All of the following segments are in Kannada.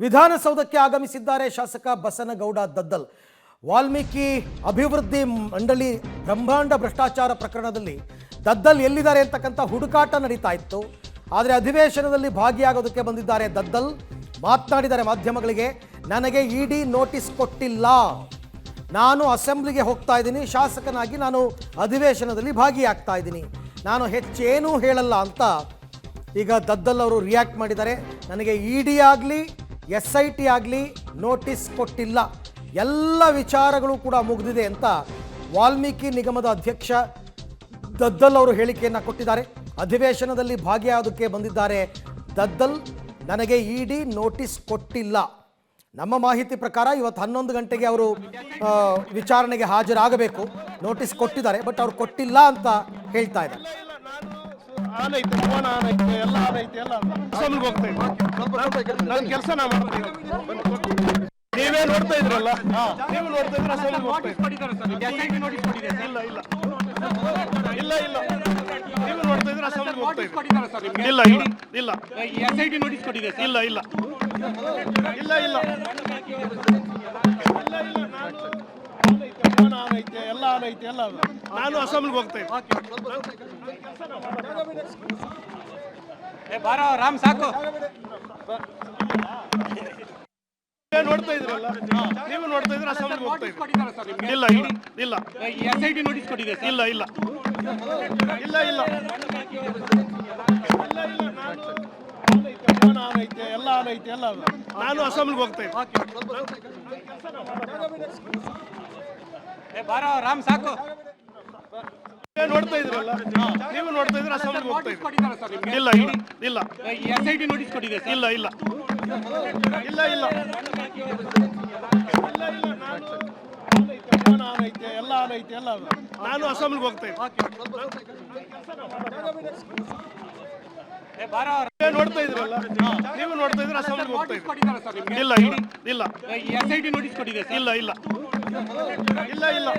ವಿಧಾನಸೌಧಕ್ಕೆ ಆಗಮಿಸಿದ್ದಾರೆ ಶಾಸಕ ಬಸನಗೌಡ ದದ್ದಲ್. ವಾಲ್ಮೀಕಿ ಅಭಿವೃದ್ಧಿ ಮಂಡಳಿ ಬ್ರಹ್ಮಾಂಡ ಭ್ರಷ್ಟಾಚಾರ ಪ್ರಕರಣದಲ್ಲಿ ದದ್ದಲ್ ಎಲ್ಲಿದ್ದಾರೆ ಅಂತಕ್ಕಂಥ ಹುಡುಕಾಟ ನಡೀತಾ ಇತ್ತು. ಆದರೆ ಅಧಿವೇಶನದಲ್ಲಿ ಭಾಗಿಯಾಗೋದಕ್ಕೆ ಬಂದಿದ್ದಾರೆ ದದ್ದಲ್. ಮಾತನಾಡಿದ್ದಾರೆ ಮಾಧ್ಯಮಗಳಿಗೆ. ನನಗೆ ಇಡಿ ನೋಟಿಸ್ ಕೊಟ್ಟಿಲ್ಲ, ನಾನು ಅಸೆಂಬ್ಲಿಗೆ ಹೋಗ್ತಾ ಇದ್ದೀನಿ, ಶಾಸಕನಾಗಿ ನಾನು ಅಧಿವೇಶನದಲ್ಲಿ ಭಾಗಿಯಾಗ್ತಾ ಇದ್ದೀನಿ, ನಾನು ಹೆಚ್ಚೇನೂ ಹೇಳಲ್ಲ ಅಂತ ಈಗ ದದ್ದಲ್ ಅವರು ರಿಯಾಕ್ಟ್ ಮಾಡಿದ್ದಾರೆ. ನನಗೆ ಇಡಿ ಆಗಲಿ SIT ಆಗಲಿ ನೋಟಿಸ್ ಕೊಟ್ಟಿಲ್ಲ, ಎಲ್ಲ ವಿಚಾರಗಳು ಕೂಡ ಮುಗಿದಿದೆ ಅಂತ ವಾಲ್ಮೀಕಿ ನಿಗಮದ ಅಧ್ಯಕ್ಷ ದದ್ದಲ್ ಅವರು ಹೇಳಿಕೆಯನ್ನು ಕೊಟ್ಟಿದ್ದಾರೆ. ಅಧಿವೇಶನದಲ್ಲಿ ಭಾಗಿಯಾಗೋದಕ್ಕೆ ಬಂದಿದ್ದಾರೆ ದದ್ದಲ್. ನನಗೆ ಇಡಿ ನೋಟಿಸ್ ಕೊಟ್ಟಿಲ್ಲ. ನಮ್ಮ ಮಾಹಿತಿ ಪ್ರಕಾರ ಇವತ್ತು 11 ಗಂಟೆಗೆ ಅವರು ವಿಚಾರಣೆಗೆ ಹಾಜರಾಗಬೇಕು. ನೋಟಿಸ್ ಕೊಟ್ಟಿದ್ದಾರೆ, ಬಟ್ ಅವ್ರು ಕೊಟ್ಟಿಲ್ಲ ಅಂತ ಹೇಳ್ತಾ ಇದ್ದಾರೆ. ನೀವೇ ನೋಡ್ತಾ ಇದ್ರಲ್ಲ, ನೀವು ನೋಡ್ತಾ ಇದ್ರೆ ಇಲ್ಲ ಇಲ್ಲ ನೀವು ನೋಡ್ತಾ ಇದ್ರೆ ಅಸೆಂಬ್ಲಿಗೆ ಹೋಗ್ತಾ ಇದ್ದೀರಾ? ಇಲ್ಲ ಇಲ್ಲ ಇಲ್ಲ SIT ನೋಟಿಸ್ ಕೊಟ್ಟಿದೆ. ಇಲ್ಲ ಇಲ್ಲ ಇಲ್ಲ ಇಲ್ಲ ಎಲ್ಲ ಐತೆ ಎಲ್ಲ ನಾನು ಅಸೆಂಬ್ಲಿಗೆ ಹೋಗ್ತಾ ಇದ್ದೀನಿ. ರಾಮ್ ಸಾಕು ನೋಡ್ತಾ ಇದ್ರಲ್ಲ, ನೀವು ನೋಡ್ತಾ ಇದ್ರೆ ಅಸೆಂಬ್ಲಿಗೆ ಹೋಗ್ತಾ ಇದ್ದೀರಾ? ಇಲ್ಲ ಇಲ್ಲ ಇಲ್ಲ SIT ನೋಟಿಸ್ ಕೊಟ್ಟಿದೆ. ಇಲ್ಲ ಇಲ್ಲ ಇಲ್ಲ ಇಲ್ಲ ಎಲ್ಲ ಐತೆ ಎಲ್ಲ ನಾನು ಅಸೆಂಬ್ಲಿಗೆ ಹೋಗ್ತಾ ಇದ್ದೀನಿ. ರಾಮ್ ಸಾಕು ನೋಡ್ತಾ ಇದ್ರಲ್ಲ, ನೀವು ನೋಡ್ತಾ ಇದ್ರೆ ಅಸೆಂಬ್ಲಿಗೆ ಹೋಗ್ತಾ ಇದ್ದೀರಾ? ಇಲ್ಲ ಇಲ್ಲ ಇಲ್ಲ SIT ನೋಟಿಸ್ ಕೊಟ್ಟಿದೆ. ಇಲ್ಲ ಇಲ್ಲ ಇಲ್ಲ ಇಲ್ಲ ಎಲ್ಲ ಐತೆ ಎಲ್ಲ ನಾನು ಅಸೆಂಬ್ಲಿಗೆ ಹೋಗ್ತಾ ಇದ್ದೀನಿ. ನೋಡ್ತಾ ಇದ್ರಲ್ಲ, ನೀವು ನೋಡ್ತಾ ಇದ್ರೆ ಅಸೆಂಬ್ಲಿಗೆ ಹೋಗ್ತಾ ಇದ್ದೀರಾ? ಇಲ್ಲ ಇಲ್ಲ ಇಲ್ಲ SIT ನೋಟಿಸ್ ಕೊಟ್ಟಿದೆ. ಇಲ್ಲ ಇಲ್ಲ ಇಲ್ಲ ಇಲ್ಲ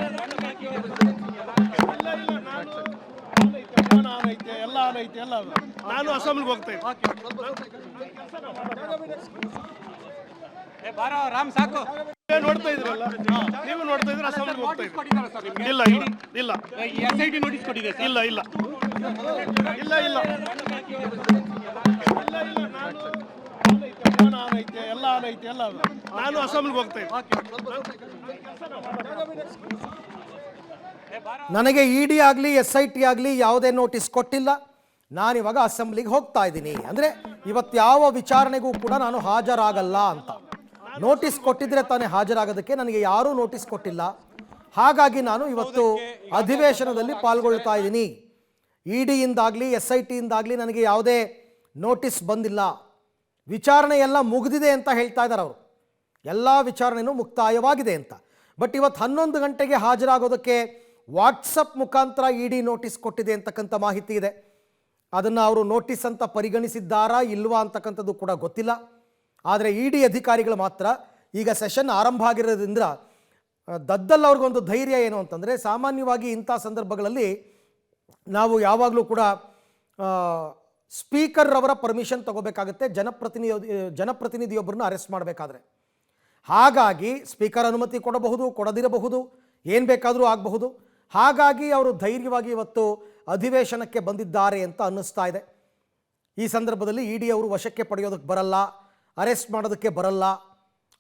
ಎಲ್ಲ ಐತೆ ಎಲ್ಲ ನಾನು ಅಸೆಂಬ್ಲಿಗೆ ಹೋಗ್ತಾ ಇದ್ದೀನಿ. ರಾಮ್ ಸಾಕು ನೋಡ್ತಾ ಇದ್ರಲ್ಲ, ನೀವು ನೋಡ್ತಾ ಇದ್ರೆ ಅಸೆಂಬ್ಲಿಗೆ ಹೋಗ್ತಾ ಇದ್ದೀರಾ? ಇಲ್ಲ ಇಲ್ಲ ಇಲ್ಲ SIT ನೋಟಿಸ್ ಕೊಟ್ಟಿದೆ. ಇಲ್ಲ ಇಲ್ಲ ಇಲ್ಲ ಇಲ್ಲ ಎಲ್ಲ ಐತೆ ಎಲ್ಲ ನಾನು ಅಸೆಂಬ್ಲಿಗೆ ಹೋಗ್ತಾ ಇದ್ದೀನಿ. ನನಗೆ ಇಡಿ ಆಗಲಿ SIT ಆಗಲಿ ಯಾವುದೇ ನೋಟಿಸ್ ಕೊಟ್ಟಿಲ್ಲ, ನಾನಿವಾಗ ಅಸೆಂಬ್ಲಿಗೆ ಹೋಗ್ತಾ ಇದ್ದೀನಿ. ಅಂದರೆ ಇವತ್ತು ಯಾವ ವಿಚಾರಣೆಗೂ ಕೂಡ ನಾನು ಹಾಜರಾಗಲ್ಲ ಅಂತ. ನೋಟಿಸ್ ಕೊಟ್ಟಿದ್ರೆ ತಾನೇ ಹಾಜರಾಗೋದಕ್ಕೆ, ನನಗೆ ಯಾರೂ ನೋಟಿಸ್ ಕೊಟ್ಟಿಲ್ಲ. ಹಾಗಾಗಿ ನಾನು ಇವತ್ತು ಅಧಿವೇಶನದಲ್ಲಿ ಪಾಲ್ಗೊಳ್ತಾ ಇದ್ದೀನಿ. ಇಡಿಯಿಂದಾಗಲಿ SIT ಇಂದಾಗಲಿ ನನಗೆ ಯಾವುದೇ ನೋಟಿಸ್ ಬಂದಿಲ್ಲ. ವಿಚಾರಣೆ ಎಲ್ಲ ಮುಗಿದಿದೆ ಅಂತ ಹೇಳ್ತಾ ಇದ್ದಾರೆ ಅವರು. ಎಲ್ಲ ವಿಚಾರಣೆಯೂ ಮುಕ್ತಾಯವಾಗಿದೆ ಅಂತ. ಬಟ್ ಇವತ್ತು 11 ಗಂಟೆಗೆ ಹಾಜರಾಗೋದಕ್ಕೆ ವಾಟ್ಸಪ್ ಮುಖಾಂತರ ಇಡಿ ನೋಟಿಸ್ ಕೊಟ್ಟಿದೆ ಅಂತಕ್ಕಂಥ ಮಾಹಿತಿ ಇದೆ. ಅದನ್ನು ಅವರು ನೋಟಿಸ್ ಅಂತ ಪರಿಗಣಿಸಿದ್ದಾರಾ ಇಲ್ವಾ ಅಂತಕ್ಕಂಥದ್ದು ಕೂಡ ಗೊತ್ತಿಲ್ಲ. ಆದರೆ ಇಡಿ ಅಧಿಕಾರಿಗಳು ಮಾತ್ರ ಈಗ ಸೆಷನ್ ಆರಂಭ ಆಗಿರೋದ್ರಿಂದ ದದ್ದಲ್ ಅವ್ರಿಗೊಂದು ಧೈರ್ಯ ಏನು ಅಂತಂದರೆ, ಸಾಮಾನ್ಯವಾಗಿ ಇಂಥ ಸಂದರ್ಭಗಳಲ್ಲಿ ನಾವು ಯಾವಾಗಲೂ ಕೂಡ ಸ್ಪೀಕರ್ ಅವರ ಪರ್ಮಿಷನ್ ತಗೋಬೇಕಾಗುತ್ತೆ ಜನಪ್ರತಿನಿಧಿಯೊಬ್ಬರನ್ನ ಅರೆಸ್ಟ್ ಮಾಡಬೇಕಾದ್ರೆ. ಹಾಗಾಗಿ ಸ್ಪೀಕರ್ ಅನುಮತಿ ಕೊಡಬಹುದು, ಕೊಡದಿರಬಹುದು, ಏನು ಬೇಕಾದರೂ ಆಗಬಹುದು. ಹಾಗಾಗಿ ಅವರು ಧೈರ್ಯವಾಗಿ ಇವತ್ತು ಅಧಿವೇಶನಕ್ಕೆ ಬಂದಿದ್ದಾರೆ ಅಂತ ಅನ್ನಿಸ್ತಾ ಇದೆ. ಈ ಸಂದರ್ಭದಲ್ಲಿ ಇಡಿ ಅವರು ವಶಕ್ಕೆ ಪಡೆಯೋದಕ್ಕೆ ಬರಲ್ಲ, ಅರೆಸ್ಟ್ ಮಾಡೋದಕ್ಕೆ ಬರಲ್ಲ.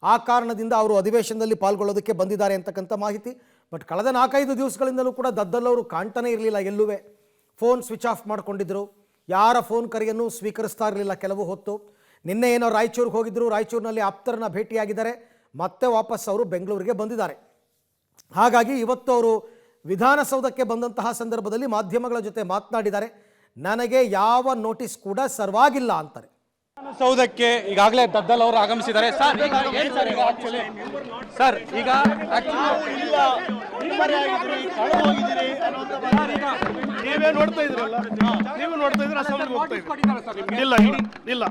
ಆ ಕಾರಣದಿಂದ ಅವರು ಅಧಿವೇಶನದಲ್ಲಿ ಪಾಲ್ಗೊಳ್ಳೋದಕ್ಕೆ ಬಂದಿದ್ದಾರೆ ಅಂತಕ್ಕಂಥ ಮಾಹಿತಿ. ಬಟ್ ಕಳೆದ 4-5 ದಿವಸಗಳಿಂದಲೂ ಕೂಡ ದದ್ದಲ್ ಅವರು ಕಾಣ್ತಾನೆ ಇರಲಿಲ್ಲ ಎಲ್ಲುವೆ. ಫೋನ್ ಸ್ವಿಚ್ ಆಫ್ ಮಾಡ್ಕೊಂಡಿದ್ದರು, ಯಾರ ಫೋನ್ ಕರೆಯನ್ನು ಸ್ವೀಕರಿಸ್ತಾ ಇರಲಿಲ್ಲ ಕೆಲವು ಹೊತ್ತು. ನಿನ್ನೆ ಏನೋ ರಾಯಚೂರಿಗೆ ಹೋಗಿದ್ದರು, ರಾಯಚೂರಿನಲ್ಲಿ ಆಪ್ತರನ್ನ ಭೇಟಿಯಾಗಿದ್ದಾರೆ, ಮತ್ತೆ ವಾಪಸ್ ಅವರು ಬೆಂಗಳೂರಿಗೆ ಬಂದಿದ್ದಾರೆ. ಹಾಗಾಗಿ ಇವತ್ತು ಅವರು ವಿಧಾನಸೌಧಕ್ಕೆ ಬಂದಂತಹ ಸಂದರ್ಭದಲ್ಲಿ ಮಾಧ್ಯಮಗಳ ಜೊತೆ ಮಾತನಾಡಿದ್ದಾರೆ. ನನಗೆ ಯಾವ ನೋಟಿಸ್ ಕೂಡ ಸರ್ವಾಗಿಲ್ಲ ಅಂತಾರೆ. ಸೌಧಕ್ಕೆ ಈಗಾಗಲೇ ದದ್ದಲ್ ಅವರು ಆಗಮಿಸಿದ್ದಾರೆ. ಸರ್ ಈಗ ನೀವೇ ನೋಡ್ತಾ ಇದ್ರಲ್ಲ, ನೀವು ನೋಡ್ತಾ ಇದ್ರೆ ಅಸೆಂಬ್ಲಿಗೆ ಹೋಗ್ತಾ ಇದ್ದೀರಾ? ಇಲ್ಲ ಇಲ್ಲ ಇಲ್ಲ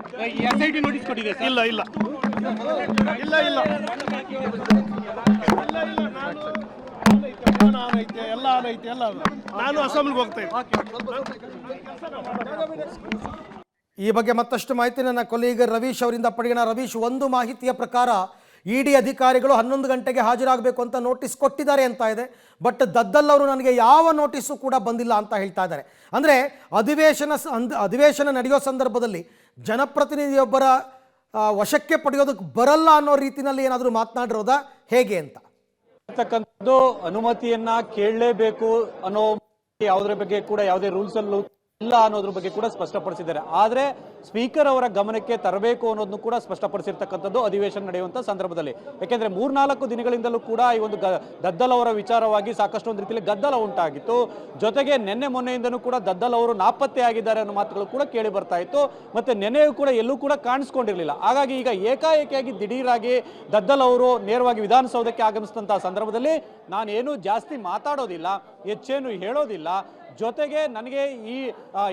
SIT ನೋಟಿಸ್ ಕೊಟ್ಟಿದೆ. ಇಲ್ಲ ಇಲ್ಲ ಇಲ್ಲ ಇಲ್ಲ ಎಲ್ಲ ಐತೆ ಎಲ್ಲ ನಾನು ಅಸೆಂಬ್ಲಿಗೆ ಹೋಗ್ತಾ ಇದ್ದೀನಿ. ಈ ಬಗ್ಗೆ ಮತ್ತಷ್ಟು ಮಾಹಿತಿ ನನ್ನ ಕೊಲೀಗ ರವೀಶ್ ಅವರಿಂದ ಪಡೆಯೋಣ. ರವೀಶ್, ಒಂದು ಮಾಹಿತಿಯ ಪ್ರಕಾರ ಇಡಿ ಅಧಿಕಾರಿಗಳು 11 ಗಂಟೆಗೆ ಹಾಜರಾಗಬೇಕು ಅಂತ ನೋಟಿಸ್ ಕೊಟ್ಟಿದ್ದಾರೆ ಅಂತ ಇದೆ. ಬಟ್ ದದ್ದಲ್ ಅವರು ನನಗೆ ಯಾವ ನೋಟಿಸು ಕೂಡ ಬಂದಿಲ್ಲ ಅಂತ ಹೇಳ್ತಾ ಇದ್ದಾರೆ. ಅಂದರೆ ಅಧಿವೇಶನ ನಡೆಯೋ ಸಂದರ್ಭದಲ್ಲಿ ಜನಪ್ರತಿನಿಧಿಯೊಬ್ಬರ ವಶಕ್ಕೆ ಪಡೆಯೋದಕ್ಕೆ ಬರಲ್ಲ ಅನ್ನೋ ರೀತಿಯಲ್ಲಿ ಏನಾದರೂ ಮಾತನಾಡಿರೋದಾ ಹೇಗೆ ಅಂತ? ಅನುಮತಿಯನ್ನ ಕೇಳಲೇಬೇಕು ಅನ್ನೋ ಯಾವುದ್ರ ಬಗ್ಗೆ ಕೂಡ ಯಾವುದೇ ರೂಲ್ಸ್ ಅಲ್ಲೂ ಇಲ್ಲ ಅನ್ನೋದ್ರ ಬಗ್ಗೆ ಕೂಡ ಸ್ಪಷ್ಟಪಡಿಸಿದ್ದಾರೆ. ಆದ್ರೆ ಸ್ಪೀಕರ್ ಅವರ ಗಮನಕ್ಕೆ ತರಬೇಕು ಅನ್ನೋದನ್ನು ಕೂಡ ಸ್ಪಷ್ಟಪಡಿಸಿರ್ತಕ್ಕಂಥದ್ದು ಅಧಿವೇಶನ ನಡೆಯುವಂತ ಸಂದರ್ಭದಲ್ಲಿ. ಯಾಕೆಂದ್ರೆ 3-4 ದಿನಗಳಿಂದಲೂ ಕೂಡ ಈ ಒಂದು ದದ್ದಲ್ ಅವರ ವಿಚಾರವಾಗಿ ಸಾಕಷ್ಟು ಒಂದು ರೀತಿಯಲ್ಲಿ ಗದ್ದಲ ಉಂಟಾಗಿತ್ತು. ಜೊತೆಗೆ ನಿನ್ನೆ ಮೊನ್ನೆಯಿಂದನೂ ಕೂಡ ದದ್ದಲ್ ಅವರು ನಾಪತ್ತೆ ಆಗಿದ್ದಾರೆ ಅನ್ನೋ ಮಾತುಗಳು ಕೂಡ ಕೇಳಿ ಬರ್ತಾ ಇತ್ತು. ಮತ್ತೆ ನೆನೆಯೂ ಕೂಡ ಎಲ್ಲೂ ಕೂಡ ಕಾಣಿಸ್ಕೊಂಡಿರಲಿಲ್ಲ. ಹಾಗಾಗಿ ಈಗ ಏಕಾಏಕಿಯಾಗಿ ದಿಢೀರಾಗಿ ದದ್ದಲ್ ಅವರು ನೇರವಾಗಿ ವಿಧಾನಸೌಧಕ್ಕೆ ಆಗಮಿಸಿದಂತಹ ಸಂದರ್ಭದಲ್ಲಿ ನಾನೇನು ಜಾಸ್ತಿ ಮಾತಾಡೋದಿಲ್ಲ, ಹೆಚ್ಚೇನು ಹೇಳೋದಿಲ್ಲ, ಜೊತೆಗೆ ನನಗೆ ಈ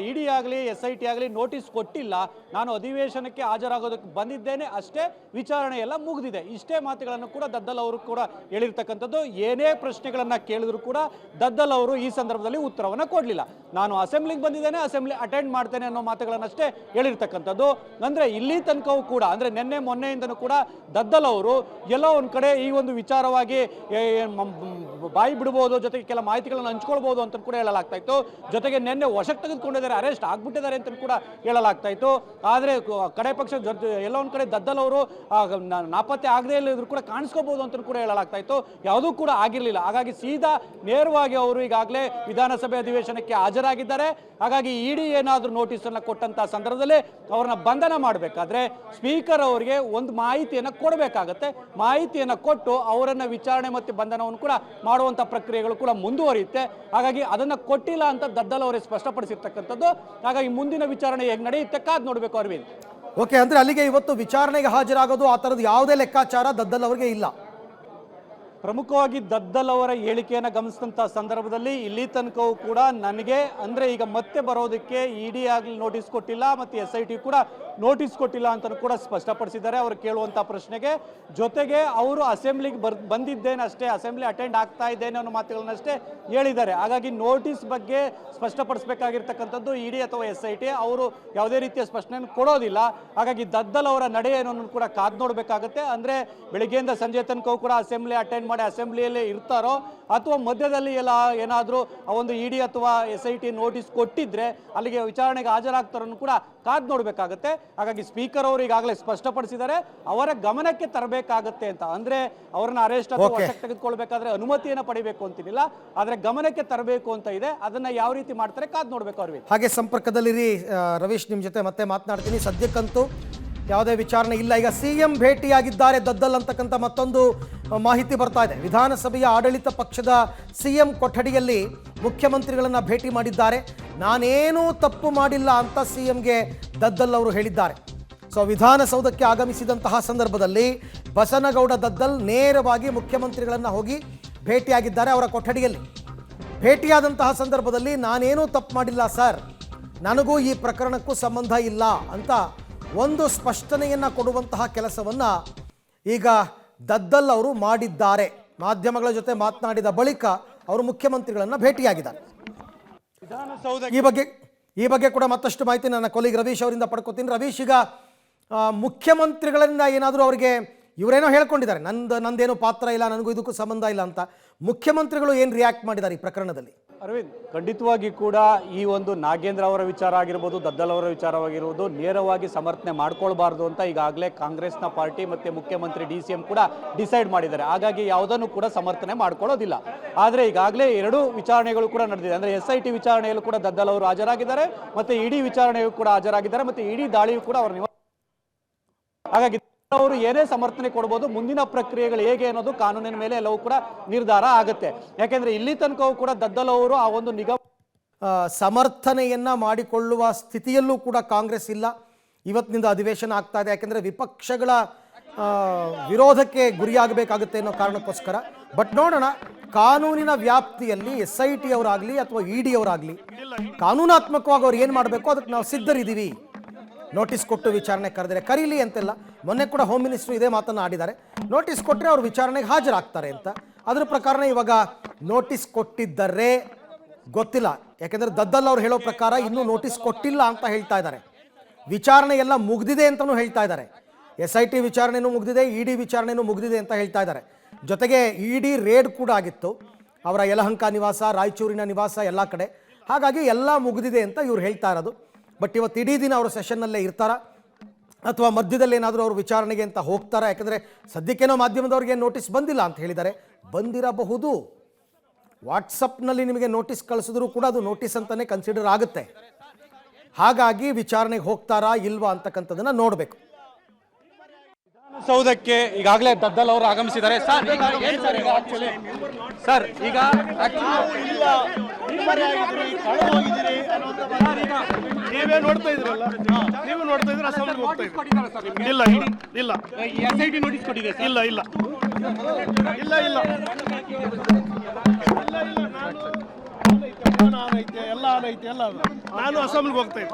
ಇಡಿ ಆಗಲಿ SIT ಆಗಲಿ ನೋಟಿಸ್ ಕೊಟ್ಟಿಲ್ಲ, ನಾನು ಅಧಿವೇಶನಕ್ಕೆ ಹಾಜರಾಗೋದಕ್ಕೆ ಬಂದಿದ್ದೇನೆ ಅಷ್ಟೇ, ವಿಚಾರಣೆ ಎಲ್ಲ ಮುಗಿದಿದೆ, ಇಷ್ಟೇ ಮಾತುಗಳನ್ನು ಕೂಡ ದದ್ದಲ್ ಅವರು ಕೂಡ ಹೇಳಿರ್ತಕ್ಕಂಥದ್ದು. ಏನೇ ಪ್ರಶ್ನೆಗಳನ್ನ ಕೇಳಿದ್ರು ಕೂಡ ದದ್ದಲ್ ಅವರು ಈ ಸಂದರ್ಭದಲ್ಲಿ ಉತ್ತರವನ್ನ ಕೊಡಲಿಲ್ಲ. ನಾನು ಅಸೆಂಬ್ಲಿಗೆ ಬಂದಿದ್ದೇನೆ, ಅಸೆಂಬ್ಲಿ ಅಟೆಂಡ್ ಮಾಡ್ತೇನೆ ಅನ್ನೋ ಮಾತುಗಳನ್ನಷ್ಟೇ ಹೇಳಿರ್ತಕ್ಕಂಥದ್ದು. ಅಂದ್ರೆ ಇಲ್ಲಿ ತನಕವೂ ಕೂಡ ಅಂದ್ರೆ ನಿನ್ನೆ ಮೊನ್ನೆಯಿಂದನೂ ಕೂಡ ದದ್ದಲ್ ಅವರು ಎಲ್ಲೋ ಒಂದ್ ಕಡೆ ಈ ಒಂದು ವಿಚಾರವಾಗಿ ಬಾಯಿ ಬಿಡಬಹುದು, ಜೊತೆಗೆ ಕೆಲ ಮಾಹಿತಿಗಳನ್ನು ಹಂಚ್ಕೊಳ್ಬಹುದು ಅಂತ ಕೂಡ ಹೇಳಲಾಗ್ತಾ ಇತ್ತು. ಜೊತೆಗೆ ನಿನ್ನೆ ವಶಕ್ಕೆ ತೆಗೆದುಕೊಂಡಿದ್ದಾರೆ, ಅರೆಸ್ಟ್ ಆಗ್ಬಿಟ್ಟಿದ್ದಾರೆ ಅಂತ ಕೂಡ ಹೇಳಲಾಗ್ತಾ ಇತ್ತು. ಆದ್ರೆ ಕಡೆ ಪಕ್ಷ ಎಲ್ಲ ಒಂದ್ ಕಡೆ ದದ್ದಲ್ ಅವರು ನಾಪತ್ತೆ ಆಗದೆ ಇಲ್ಲದ್ರು ಕೂಡ ಕಾಣಿಸ್ಕೋಬಹುದು ಅಂತ ಕೂಡ ಹೇಳಲಾಗ್ತಾ ಇತ್ತು. ಯಾವುದೂ ಕೂಡ ಆಗಿರ್ಲಿಲ್ಲ. ಹಾಗಾಗಿ ಸೀದಾ ನೇರವಾಗಿ ಅವರು ಈಗಾಗಲೇ ವಿಧಾನಸಭೆ ಅಧಿವೇಶನಕ್ಕೆ ಹಾಜರಾಗಿದ್ದಾರೆ. ಹಾಗಾಗಿ ಇಡಿ ಏನಾದ್ರೂ ನೋಟಿಸ್ ಅನ್ನ ಕೊಟ್ಟಂತ ಸಂದರ್ಭದಲ್ಲಿ ಅವ್ರನ್ನ ಬಂಧನ ಮಾಡಬೇಕಾದ್ರೆ ಸ್ಪೀಕರ್ ಅವರಿಗೆ ಒಂದು ಮಾಹಿತಿಯನ್ನ ಕೊಡಬೇಕಾಗತ್ತೆ. ಮಾಹಿತಿಯನ್ನ ಕೊಟ್ಟು ಅವರನ್ನ ವಿಚಾರಣೆ ಮತ್ತು ಬಂಧನವನ್ನು ಕೂಡ ಮಾಡುವಂತ ಪ್ರಕ್ರಿಯೆಗಳು ಕೂಡ ಮುಂದುವರಿಯುತ್ತೆ. ಹಾಗಾಗಿ ಅದನ್ನ ಕೊಟ್ಟಿಲ್ಲ ಅಂತ ದದ್ದಲ್ ಅವರೇ ಸ್ಪಷ್ಟಪಡಿಸಿರ್ತಕ್ಕಂಥದ್ದು. ಹಾಗಾಗಿ ಮುಂದಿನ ವಿಚಾರಣೆ ಹೇಗೆ ನಡೆಯುತ್ತೆ ಕಾದ್ ನೋಡ್ಬೇಕು ಅರವಿಂದ್. ಓಕೆ, ಅಂದ್ರೆ ಅಲ್ಲಿಗೆ ಇವತ್ತು ವಿಚಾರಣೆಗೆ ಹಾಜರಾಗೋದು ಆ ಥರದ್ದು ಯಾವುದೇ ಲೆಕ್ಕಾಚಾರ ದದ್ದಲ್ ಅವರಿಗೆ ಇಲ್ಲ. ಪ್ರಮುಖವಾಗಿ ದದ್ದಲ್ ಅವರ ಹೇಳಿಕೆಯನ್ನು ಗಮನಿಸಿದಂಥ ಸಂದರ್ಭದಲ್ಲಿ ಇಲ್ಲಿ ತನಕವೂ ಕೂಡ ನನಗೆ ಅಂದ್ರೆ ಈಗ ಮತ್ತೆ ಬರೋದಕ್ಕೆ ಇಡಿ ಆಗಲಿ ನೋಟಿಸ್ ಕೊಟ್ಟಿಲ್ಲ, ಮತ್ತೆ SIT ಕೂಡ ನೋಟಿಸ್ ಕೊಟ್ಟಿಲ್ಲ ಅಂತ ಕೂಡ ಸ್ಪಷ್ಟಪಡಿಸಿದ್ದಾರೆ ಅವರು ಕೇಳುವಂತ ಪ್ರಶ್ನೆಗೆ. ಜೊತೆಗೆ ಅವರು ಅಸೆಂಬ್ಲಿಗೆ ಬಂದಿದ್ದೇನೆ ಅಷ್ಟೇ, ಅಸೆಂಬ್ಲಿ ಅಟೆಂಡ್ ಆಗ್ತಾ ಇದ್ದೇನೆ ಅನ್ನೋ ಮಾತುಗಳನ್ನಷ್ಟೇ ಹೇಳಿದ್ದಾರೆ. ಹಾಗಾಗಿ ನೋಟಿಸ್ ಬಗ್ಗೆ ಸ್ಪಷ್ಟಪಡಿಸಬೇಕಾಗಿರ್ತಕ್ಕಂಥದ್ದು ಇಡಿ ಅಥವಾ SIT, ಅವರು ಯಾವುದೇ ರೀತಿಯ ಸ್ಪಷ್ಟನೆಯನ್ನು ಕೊಡೋದಿಲ್ಲ. ಹಾಗಾಗಿ ದದ್ದಲ್ ಅವರ ನಡೆ ಏನೋ ಕೂಡ ಕಾದ್ ನೋಡ್ಬೇಕಾಗತ್ತೆ. ಅಂದ್ರೆ ಬೆಳಿಗ್ಗೆಯಿಂದ ಸಂಜೆ ತನಕವೂ ಕೂಡ ಅಸೆಂಬ್ಲಿ ಅಟೆಂಡ್ ಮಾಡಿ ಅಸೆಂಬ್ಲಿಯಲ್ಲೇ ಇರ್ತಾರೋ ಅಥವಾ ಮಧ್ಯದಲ್ಲಿ ಎಲ್ಲ ಏನಾದರೂ ಆ ಒಂದು ಇಡಿ ಅಥವಾ SIT ನೋಟಿಸ್ ಕೊಟ್ಟಿದ್ರೆ ಅಲ್ಲಿಗೆ ವಿಚಾರಣೆಗೆ ಹಾಜರಾಗ್ತಾರೋ ಕೂಡ ಕಾದ್ ನೋಡ್ಬೇಕಾಗತ್ತೆ. ಹಾಗಾಗಿ ಸ್ಪೀಕರ್ ಅವರು ಈಗಾಗಲೇ ಸ್ಪಷ್ಟಪಡಿಸಿದ್ದಾರೆ, ಅವರ ಗಮನಕ್ಕೆ ತರಬೇಕಾಗತ್ತೆ ಅಂತ. ಅಂದ್ರೆ ಅವರನ್ನ ಅರೆಸ್ಟ್ ಅಥವಾ ವಶಕ್ಕೆ ತೆಗೆದುಕೊಳ್ಬೇಕಾದ್ರೆ ಅನುಮತಿಯನ್ನು ಪಡಿಬೇಕು ಅಂತಿಲ್ಲ, ಆದ್ರೆ ಗಮನಕ್ಕೆ ತರಬೇಕು ಅಂತ ಇದೆ. ಅದನ್ನ ಯಾವ ರೀತಿ ಮಾಡ್ತಾರೆ ಕಾದ್ ನೋಡ್ಬೇಕು ಅರವಿಂದ್. ಹಾಗೆ ಸಂಪರ್ಕದಲ್ಲಿರಿ ರವೀಶ್, ನಿಮ್ಮ ಜೊತೆ ಮತ್ತೆ ಮಾತನಾಡ್ತೀನಿ. ಸದ್ಯಕ್ಕಂತೂ ಯಾವುದೇ ವಿಚಾರಣೆ ಇಲ್ಲ. ಈಗ CM ಭೇಟಿಯಾಗಿದ್ದಾರೆ ದದ್ದಲ್ ಅಂತಕ್ಕಂಥ ಮತ್ತೊಂದು ಮಾಹಿತಿ ಬರ್ತಾ ಇದೆ. ವಿಧಾನಸಭೆಯ ಆಡಳಿತ ಪಕ್ಷದ CM ಕೊಠಡಿಯಲ್ಲಿ ಮುಖ್ಯಮಂತ್ರಿಗಳನ್ನು ಭೇಟಿ ಮಾಡಿದ್ದಾರೆ. ನಾನೇನೂ ತಪ್ಪು ಮಾಡಿಲ್ಲ ಅಂತ CMಗೆ ದದ್ದಲ್ ಅವರು ಹೇಳಿದ್ದಾರೆ. ಸೊ ವಿಧಾನಸೌಧಕ್ಕೆ ಆಗಮಿಸಿದಂತಹ ಸಂದರ್ಭದಲ್ಲಿ ಬಸನಗೌಡ ದದ್ದಲ್ ನೇರವಾಗಿ ಮುಖ್ಯಮಂತ್ರಿಗಳನ್ನು ಹೋಗಿ ಭೇಟಿಯಾಗಿದ್ದಾರೆ ಅವರ ಕೊಠಡಿಯಲ್ಲಿ. ಭೇಟಿಯಾದಂತಹ ಸಂದರ್ಭದಲ್ಲಿ ನಾನೇನೂ ತಪ್ಪು ಮಾಡಿಲ್ಲ ಸರ್, ನನಗೂ ಈ ಪ್ರಕರಣಕ್ಕೂ ಸಂಬಂಧ ಇಲ್ಲ ಅಂತ ಒಂದು ಸ್ಪಷ್ಟನೆಯನ್ನು ಕೊಡುವಂತಹ ಕೆಲಸವನ್ನು ಈಗ ದದ್ದಲ್ ಅವರು ಮಾಡಿದ್ದಾರೆ. ಮಾಧ್ಯಮಗಳ ಜೊತೆ ಮಾತನಾಡಿದ ಬಳಿಕ ಅವರು ಮುಖ್ಯಮಂತ್ರಿಗಳನ್ನು ಭೇಟಿಯಾಗಿದ್ದಾರೆ. ಈ ಬಗ್ಗೆ ಕೂಡ ಮತ್ತಷ್ಟು ಮಾಹಿತಿ ನನ್ನ ಕೊಲೀಗ್ ರವೀಶ್ ಅವರಿಂದ ಪಡ್ಕೋತೀನಿ. ರವೀಶ್, ಈಗ ಮುಖ್ಯಮಂತ್ರಿಗಳಿಂದ ಏನಾದರೂ ಅವರಿಗೆ ಇವರೇನೋ ಹೇಳ್ಕೊಂಡಿದ್ದಾರೆ, ನಂದೇನೋ ಪಾತ್ರ ಇಲ್ಲ, ನನಗೂ ಇದಕ್ಕೂ ಸಂಬಂಧ ಇಲ್ಲ ಅಂತ. ಮುಖ್ಯಮಂತ್ರಿಗಳು ಏನು ರಿಯಾಕ್ಟ್ ಮಾಡಿದ್ದಾರೆ ಈ ಪ್ರಕರಣದಲ್ಲಿ? ಅರವಿಂದ್, ಖಂಡಿತವಾಗಿ ಕೂಡ ಈ ಒಂದು ನಾಗೇಂದ್ರ ಅವರ ವಿಚಾರ ಆಗಿರ್ಬೋದು, ದದ್ದಲ್ ಅವರ ವಿಚಾರವಾಗಿರ್ಬೋದು ನೇರವಾಗಿ ಸಮರ್ಥನೆ ಮಾಡ್ಕೊಳ್ಬಾರ್ದು ಅಂತ ಈಗಾಗಲೇ ಕಾಂಗ್ರೆಸ್ನ ಪಾರ್ಟಿ ಮತ್ತೆ ಮುಖ್ಯಮಂತ್ರಿ DCM ಕೂಡ ಡಿಸೈಡ್ ಮಾಡಿದ್ದಾರೆ. ಹಾಗಾಗಿ ಯಾವುದನ್ನು ಕೂಡ ಸಮರ್ಥನೆ ಮಾಡ್ಕೊಳ್ಳೋದಿಲ್ಲ. ಆದರೆ ಈಗಾಗಲೇ 2 ವಿಚಾರಣೆಗಳು ಕೂಡ ನಡೆದಿದೆ. ಅಂದ್ರೆ SIT ವಿಚಾರಣೆಯಲ್ಲೂ ಕೂಡ ದದ್ದಲ್ ಅವರು ಹಾಜರಾಗಿದ್ದಾರೆ, ಮತ್ತೆ ಇಡಿ ವಿಚಾರಣೆಯೂ ಕೂಡ ಹಾಜರಾಗಿದ್ದಾರೆ, ಮತ್ತೆ ಇಡಿ ದಾಳಿಯೂ ಕೂಡ ಅವರು. ಹಾಗಾಗಿ ಅವರು ಏನೇ ಸಮರ್ಥನೆ ಕೊಡಬಹುದು, ಮುಂದಿನ ಪ್ರಕ್ರಿಯೆಗಳು ಹೇಗೆ ಅನ್ನೋದು ಕಾನೂನಿನ ಮೇಲೆ ಎಲ್ಲವೂ ಕೂಡ ನಿರ್ಧಾರ ಆಗುತ್ತೆ. ಯಾಕೆಂದ್ರೆ ಇಲ್ಲಿ ತನಕವೂ ಕೂಡ ದದ್ದಲ್ ಅವರು ಆ ಒಂದು ಸಮರ್ಥನೆಯನ್ನ ಮಾಡಿಕೊಳ್ಳುವ ಸ್ಥಿತಿಯಲ್ಲೂ ಕೂಡ ಕಾಂಗ್ರೆಸ್ ಇಲ್ಲ. ಇವತ್ತಿನಿಂದ ಅಧಿವೇಶನ ಆಗ್ತಾ ಇದೆ, ಯಾಕೆಂದ್ರೆ ವಿಪಕ್ಷಗಳ ವಿರೋಧಕ್ಕೆ ಗುರಿಯಾಗಬೇಕಾಗುತ್ತೆ ಅನ್ನೋ ಕಾರಣಕ್ಕೋಸ್ಕರ. ಬಟ್ ನೋಡೋಣ, ಕಾನೂನಿನ ವ್ಯಾಪ್ತಿಯಲ್ಲಿ SIT ಅವರಾಗಲಿ ಅಥವಾ ಇಡಿ ಅವರಾಗಲಿ ಕಾನೂನಾತ್ಮಕವಾಗಿ ಅವ್ರು ಏನು ಮಾಡಬೇಕು ಅದಕ್ಕೆ ನಾವು ಸಿದ್ಧರಿದ್ದೀವಿ. ನೋಟಿಸ್ ಕೊಟ್ಟು ವಿಚಾರಣೆ ಕರೀಲಿ ಅಂತೆಲ್ಲ ಮೊನ್ನೆ ಕೂಡ ಹೋಮ್ ಮಿನಿಸ್ಟ್ರು ಇದೇ ಮಾತನ್ನು ಆಡಿದ್ದಾರೆ. ನೋಟಿಸ್ ಕೊಟ್ಟರೆ ಅವರು ವಿಚಾರಣೆಗೆ ಹಾಜರಾಗ್ತಾರೆ ಅಂತ. ಅದರ ಪ್ರಕಾರನೇ ಇವಾಗ ನೋಟಿಸ್ ಕೊಟ್ಟಿದ್ದರೆ ಗೊತ್ತಿಲ್ಲ, ಯಾಕೆಂದರೆ ದದ್ದಲ್ ಅವ್ರು ಹೇಳೋ ಪ್ರಕಾರ ಇನ್ನೂ ನೋಟಿಸ್ ಕೊಟ್ಟಿಲ್ಲ ಅಂತ ಹೇಳ್ತಾ ಇದ್ದಾರೆ. ವಿಚಾರಣೆ ಎಲ್ಲ ಮುಗ್ದಿದೆ ಅಂತಲೂ ಹೇಳ್ತಾ ಇದ್ದಾರೆ. SIT ವಿಚಾರಣೆನೂ ಮುಗ್ದಿದೆ, ED ವಿಚಾರಣೆನೂ ಮುಗ್ದಿದೆ ಅಂತ ಹೇಳ್ತಾ ಇದ್ದಾರೆ. ಜೊತೆಗೆ ED ರೇಡ್ ಕೂಡ ಆಗಿತ್ತು ಅವರ ಯಲಹಂಕ ನಿವಾಸ, ರಾಯಚೂರಿನ ನಿವಾಸ ಎಲ್ಲ ಕಡೆ. ಹಾಗಾಗಿ ಎಲ್ಲ ಮುಗಿದಿದೆ ಅಂತ ಇವ್ರು ಹೇಳ್ತಾ ಇರೋದು. ಬಟ್ ಇವತ್ತು ಇಡೀ ದಿನ ಅವರು ಸೆಷನ್ನಲ್ಲೇ ಇರ್ತಾರಾ ಅಥವಾ ಮಧ್ಯದಲ್ಲಿ ಏನಾದರೂ ಅವರು ವಿಚಾರಣೆಗೆ ಅಂತ ಹೋಗ್ತಾರಾ? ಯಾಕಂದರೆ ಸದ್ಯಕ್ಕೇನೋ ಮಾಧ್ಯಮದವ್ರಿಗೆ ನೋಟಿಸ್ ಬಂದಿಲ್ಲ ಅಂತ ಹೇಳಿದ್ದಾರೆ. ಬಂದಿರಬಹುದು. ವಾಟ್ಸಪ್ನಲ್ಲಿ ನಿಮಗೆ ನೋಟಿಸ್ ಕಳಿಸಿದ್ರು ಕೂಡ ಅದು ನೋಟಿಸ್ ಅಂತಲೇ ಕನ್ಸಿಡರ್ ಆಗುತ್ತೆ. ಹಾಗಾಗಿ ವಿಚಾರಣೆಗೆ ಹೋಗ್ತಾರಾ ಇಲ್ವಾ ಅಂತಕ್ಕಂಥದ್ದನ್ನು ನೋಡಬೇಕು. ಸೌಧಕ್ಕೆ ಈಗಾಗಲೇ ದದ್ದಲ್ ಅವರು ಆಗಮಿಸಿದ್ದಾರೆ. ಸರ್ ಈಗ ಏನ್ ಸರ್ ಈಗ ಆಕ್ಚುಲಿ ಸರ್ ಈಗ ನೀವೇ ನೋಡ್ತಾ ಇದ್ರಲ್ಲ, ನೀವು ನೋಡ್ತಾ ಇದ್ರೆ ಅಸೆಂಬ್ಲಿಗೆ ಹೋಗ್ತಾ ಇದ್ದೀರಿ. ಇಲ್ಲ ಇಲ್ಲ SIT ನೋಟಿಸ್ ಕೊಟ್ಟಿದೆ. ಇಲ್ಲ ಇಲ್ಲ ಇಲ್ಲ ಇಲ್ಲ ಎಲ್ಲ ಆನೈತೆ ಎಲ್ಲ ನಾನು ಅಸೆಂಬ್ಲಿಗೆ ಹೋಗ್ತಾ ಇದ್ದೀನಿ.